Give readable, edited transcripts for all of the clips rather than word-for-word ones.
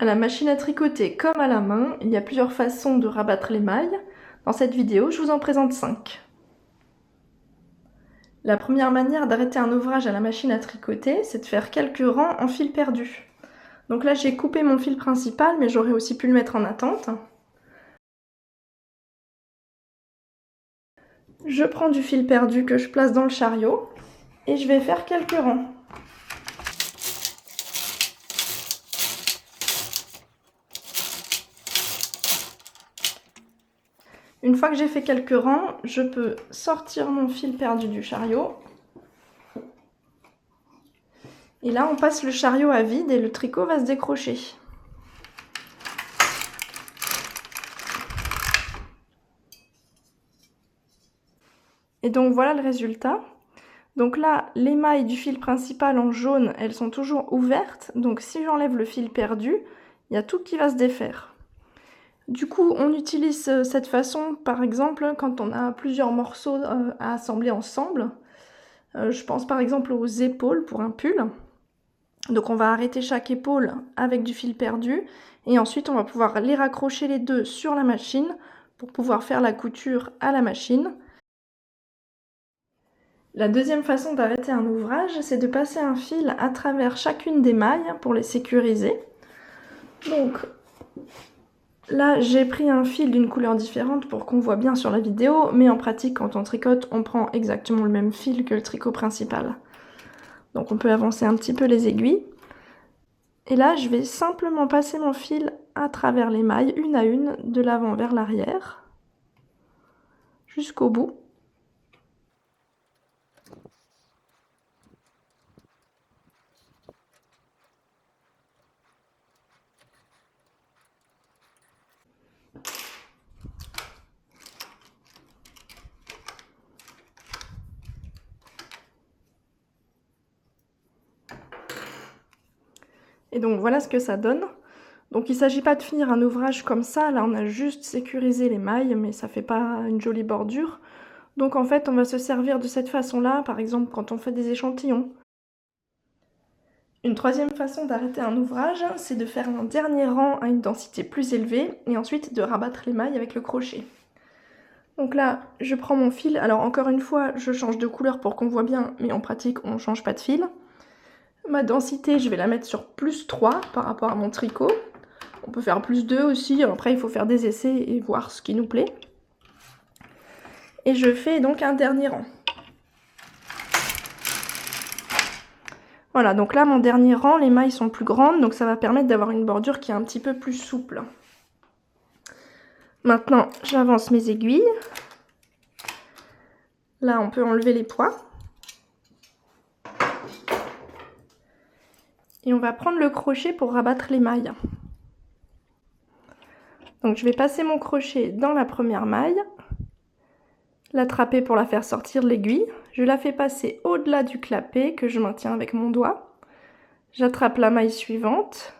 À la machine à tricoter comme à la main, il y a plusieurs façons de rabattre les mailles. Dans cette vidéo, je vous en présente 5. La première manière d'arrêter un ouvrage à la machine à tricoter, c'est de faire quelques rangs en fil perdu. Donc là, j'ai coupé mon fil principal, mais j'aurais aussi pu le mettre en attente. Je prends du fil perdu que je place dans le chariot et je vais faire quelques rangs. Une fois que j'ai fait quelques rangs, je peux sortir mon fil perdu du chariot. Et là, on passe le chariot à vide et le tricot va se décrocher. Et donc voilà le résultat. Donc là, les mailles du fil principal en jaune, elles sont toujours ouvertes. Donc si j'enlève le fil perdu, il y a tout qui va se défaire. Du coup, on utilise cette façon, par exemple, quand on a plusieurs morceaux à assembler ensemble. Je pense par exemple aux épaules pour un pull. Donc on va arrêter chaque épaule avec du fil perdu. Et ensuite, on va pouvoir les raccrocher les deux sur la machine pour pouvoir faire la couture à la machine. La deuxième façon d'arrêter un ouvrage, c'est de passer un fil à travers chacune des mailles pour les sécuriser. Donc là, j'ai pris un fil d'une couleur différente pour qu'on voit bien sur la vidéo, mais en pratique, quand on tricote, on prend exactement le même fil que le tricot principal. Donc on peut avancer un petit peu les aiguilles. Et là, je vais simplement passer mon fil à travers les mailles, une à une, de l'avant vers l'arrière, jusqu'au bout. Et donc voilà ce que ça donne. Donc il ne s'agit pas de finir un ouvrage comme ça, là on a juste sécurisé les mailles, mais ça ne fait pas une jolie bordure. Donc en fait on va se servir de cette façon-là, par exemple quand on fait des échantillons. Une troisième façon d'arrêter un ouvrage, c'est de faire un dernier rang à une densité plus élevée, et ensuite de rabattre les mailles avec le crochet. Donc là, je prends mon fil, alors encore une fois, je change de couleur pour qu'on voit bien, mais en pratique on ne change pas de fil. Ma densité, je vais la mettre sur plus 3 par rapport à mon tricot. On peut faire plus 2 aussi, après il faut faire des essais et voir ce qui nous plaît. Et je fais donc un dernier rang. Voilà, donc là mon dernier rang, les mailles sont plus grandes, donc ça va permettre d'avoir une bordure qui est un petit peu plus souple. Maintenant, j'avance mes aiguilles. Là, on peut enlever les poids. Et on va prendre le crochet pour rabattre les mailles. Donc je vais passer mon crochet dans la première maille, l'attraper pour la faire sortir de l'aiguille. Je la fais passer au-delà du clapet que je maintiens avec mon doigt. J'attrape la maille suivante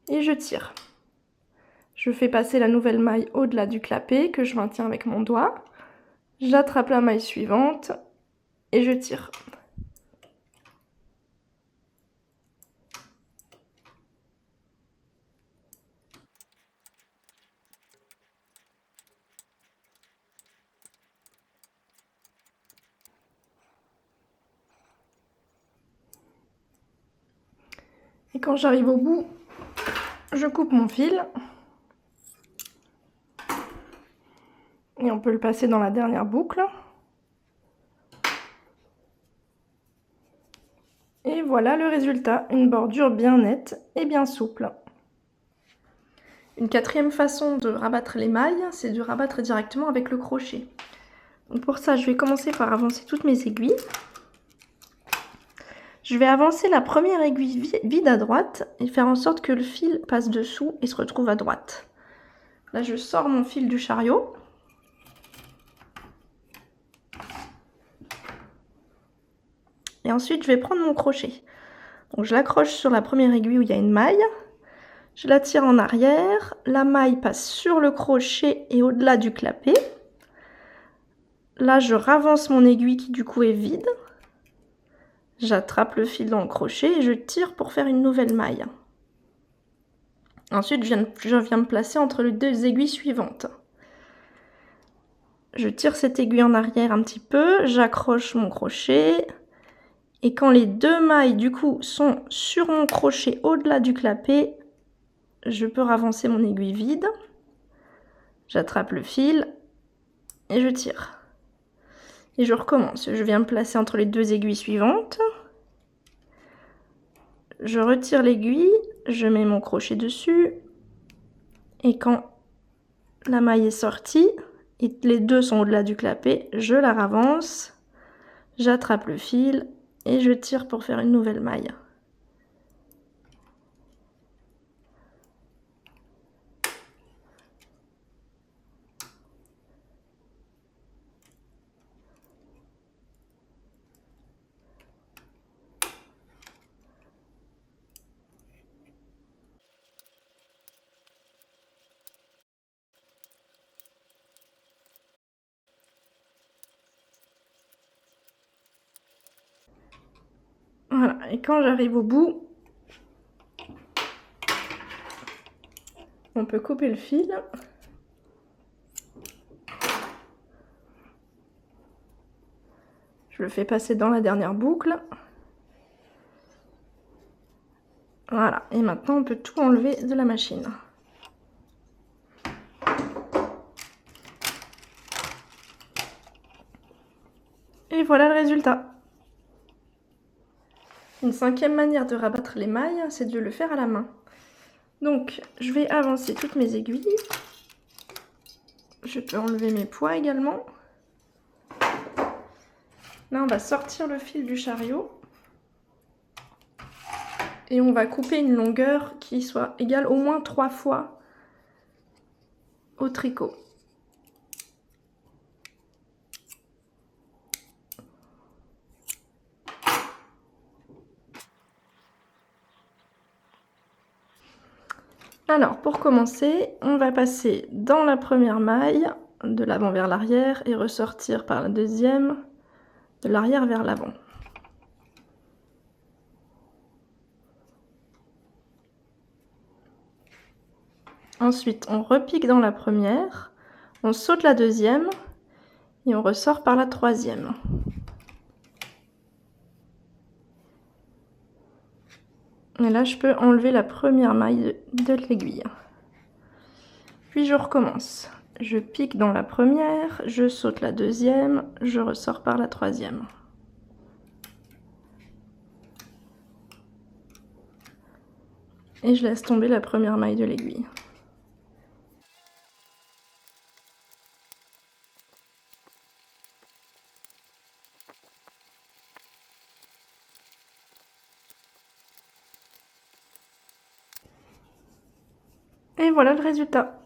et je tire. Je fais passer la nouvelle maille au-delà du clapet que je maintiens avec mon doigt. J'attrape la maille suivante et je tire. Et quand j'arrive au bout, je coupe mon fil. Et on peut le passer dans la dernière boucle. Et voilà le résultat, une bordure bien nette et bien souple. Une quatrième façon de rabattre les mailles, c'est de rabattre directement avec le crochet. Donc pour ça, je vais commencer par avancer toutes mes aiguilles. Je vais avancer la première aiguille vide à droite et faire en sorte que le fil passe dessous et se retrouve à droite. Là, je sors mon fil du chariot. Et ensuite, je vais prendre mon crochet. Donc je l'accroche sur la première aiguille où il y a une maille. Je la tire en arrière. La maille passe sur le crochet et au-delà du clapet. Là, je ravance mon aiguille qui du coup est vide. J'attrape le fil dans le crochet et je tire pour faire une nouvelle maille. Ensuite, je viens me placer entre les deux aiguilles suivantes. Je tire cette aiguille en arrière un petit peu, j'accroche mon crochet. Et quand les deux mailles, du coup, sont sur mon crochet au-delà du clapet, je peux ravancer mon aiguille vide. J'attrape le fil et je tire. Et je recommence. Je viens me placer entre les deux aiguilles suivantes. Je retire l'aiguille, je mets mon crochet dessus. Et quand la maille est sortie, et les deux sont au-delà du clapet, je la ravance. J'attrape le fil et je tire pour faire une nouvelle maille. Voilà, et quand j'arrive au bout, on peut couper le fil. Je le fais passer dans la dernière boucle. Voilà, et maintenant on peut tout enlever de la machine. Et voilà le résultat. Une cinquième manière de rabattre les mailles, c'est de le faire à la main. Donc, je vais avancer toutes mes aiguilles. Je peux enlever mes poids également. Là, on va sortir le fil du chariot. Et on va couper une longueur qui soit égale au moins 3 fois au tricot. Alors, pour commencer, on va passer dans la première maille, de l'avant vers l'arrière, et ressortir par la deuxième, de l'arrière vers l'avant. Ensuite, on repique dans la première, on saute la deuxième, et on ressort par la troisième. Et là, je peux enlever la première maille de l'aiguille. Puis je recommence. Je pique dans la première, je saute la deuxième, je ressors par la troisième. Et je laisse tomber la première maille de l'aiguille. Et voilà le résultat.